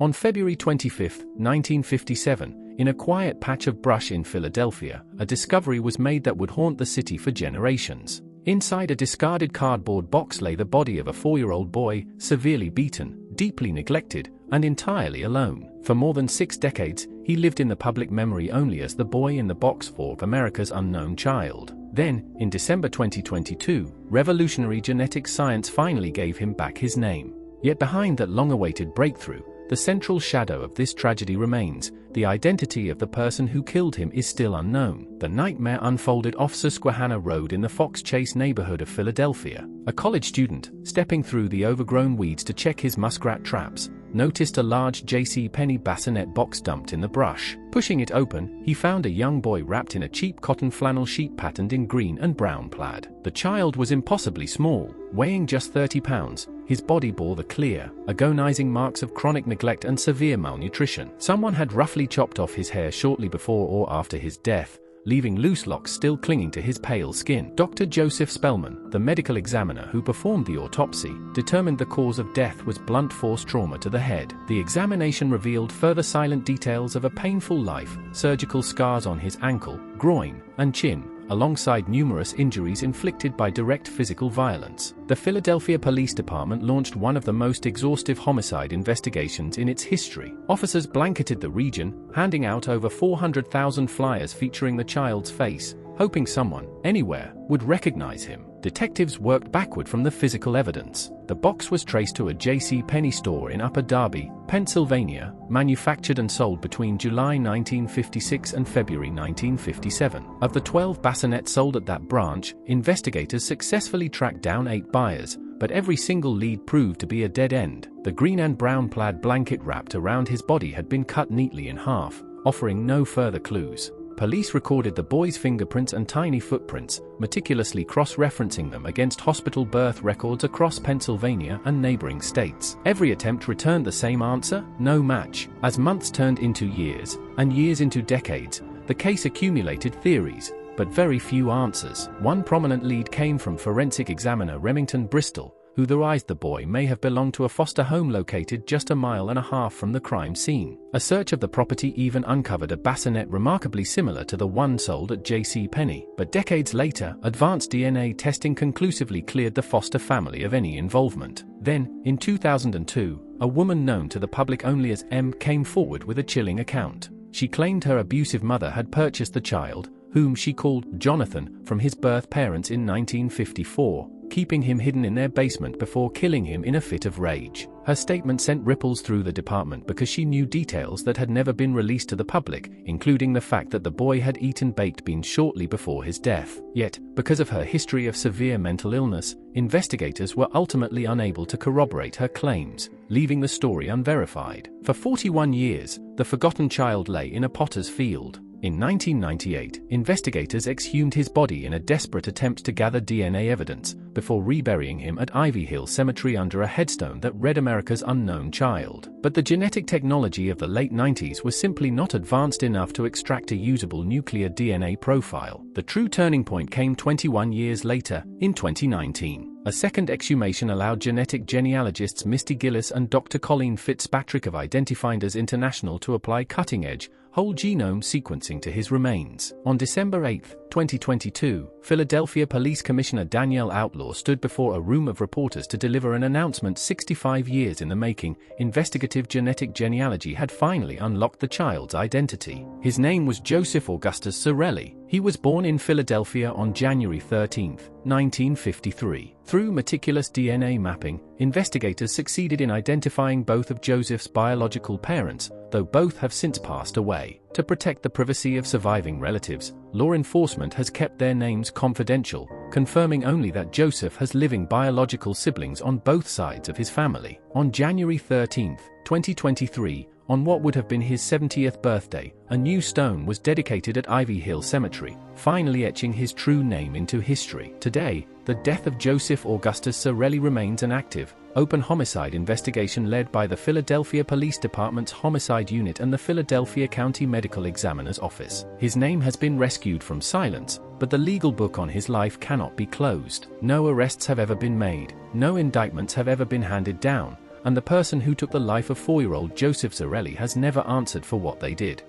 On February 25, 1957, in a quiet patch of brush in Philadelphia, a discovery was made that would haunt the city for generations. Inside a discarded cardboard box lay the body of a 4-year-old boy, severely beaten, deeply neglected, and entirely alone. For more than 6 decades, he lived in the public memory only as the boy in the box for America's unknown child. Then, in December 2022, revolutionary genetic science finally gave him back his name. Yet behind that long-awaited breakthrough, the central shadow of this tragedy remains. The identity of the person who killed him is still unknown. The nightmare unfolded off Susquehanna Road in the Fox Chase neighborhood of Philadelphia. A college student, stepping through the overgrown weeds to check his muskrat traps, noticed a large JCPenney bassinet box dumped in the brush. Pushing it open, he found a young boy wrapped in a cheap cotton flannel sheet patterned in green and brown plaid. The child was impossibly small, weighing just 30 pounds. His body bore the clear, agonizing marks of chronic neglect and severe malnutrition. Someone had roughly chopped off his hair shortly before or after his death, leaving loose locks still clinging to his pale skin. Dr. Joseph Spellman, the medical examiner who performed the autopsy, determined the cause of death was blunt force trauma to the head. The examination revealed further silent details of a painful life, surgical scars on his ankle, groin, and chin, alongside numerous injuries inflicted by direct physical violence. The Philadelphia Police Department launched one of the most exhaustive homicide investigations in its history. Officers blanketed the region, handing out over 400,000 flyers featuring the child's face, hoping someone, anywhere, would recognize him. Detectives worked backward from the physical evidence. The box was traced to a JCPenney store in Upper Darby, Pennsylvania, manufactured and sold between July 1956 and February 1957. Of the 12 bassinets sold at that branch, investigators successfully tracked down 8 buyers, but every single lead proved to be a dead end. The green and brown plaid blanket wrapped around his body had been cut neatly in half, offering no further clues. Police recorded the boy's fingerprints and tiny footprints, meticulously cross-referencing them against hospital birth records across Pennsylvania and neighboring states. Every attempt returned the same answer: no match. As months turned into years, and years into decades, the case accumulated theories, but very few answers. One prominent lead came from forensic examiner Remington Bristol, who theorized the boy may have belonged to a foster home located just 1.5 miles from the crime scene. A search of the property even uncovered a bassinet remarkably similar to the one sold at JCPenney. But decades later, advanced DNA testing conclusively cleared the foster family of any involvement. Then, in 2002, a woman known to the public only as M came forward with a chilling account. She claimed her abusive mother had purchased the child, whom she called Jonathan, from his birth parents in 1954, keeping him hidden in their basement before killing him in a fit of rage. Her statement sent ripples through the department because she knew details that had never been released to the public, including the fact that the boy had eaten baked beans shortly before his death. Yet, because of her history of severe mental illness, investigators were ultimately unable to corroborate her claims, leaving the story unverified. For 41 years, the forgotten child lay in a potter's field. In 1998, investigators exhumed his body in a desperate attempt to gather DNA evidence, before reburying him at Ivy Hill Cemetery under a headstone that read America's unknown child. But the genetic technology of the late 90s was simply not advanced enough to extract a usable nuclear DNA profile. The true turning point came 21 years later, in 2019. A second exhumation allowed genetic genealogists Misty Gillis and Dr. Colleen Fitzpatrick of Identifinders International to apply cutting-edge, whole genome sequencing to his remains. On December 8, 2022, Philadelphia Police Commissioner Danielle Outlaw stood before a room of reporters to deliver an announcement 65 years in the making. Investigative genetic genealogy had finally unlocked the child's identity. His name was Joseph Augustus Zarelli. He was born in Philadelphia on January 13, 1953. Through meticulous DNA mapping, investigators succeeded in identifying both of Joseph's biological parents, though both have since passed away. To protect the privacy of surviving relatives, law enforcement has kept their names confidential, confirming only that Joseph has living biological siblings on both sides of his family. On January 13, 2023, on what would have been his 70th birthday, a new stone was dedicated at Ivy Hill Cemetery, finally etching his true name into history. Today, the death of Joseph Augustus Zarelli remains an active, open homicide investigation led by the Philadelphia Police Department's Homicide Unit and the Philadelphia County Medical Examiner's Office. His name has been rescued from silence, but the legal book on his life cannot be closed. No arrests have ever been made, no indictments have ever been handed down, and the person who took the life of 4-year-old Joseph Zarelli has never answered for what they did.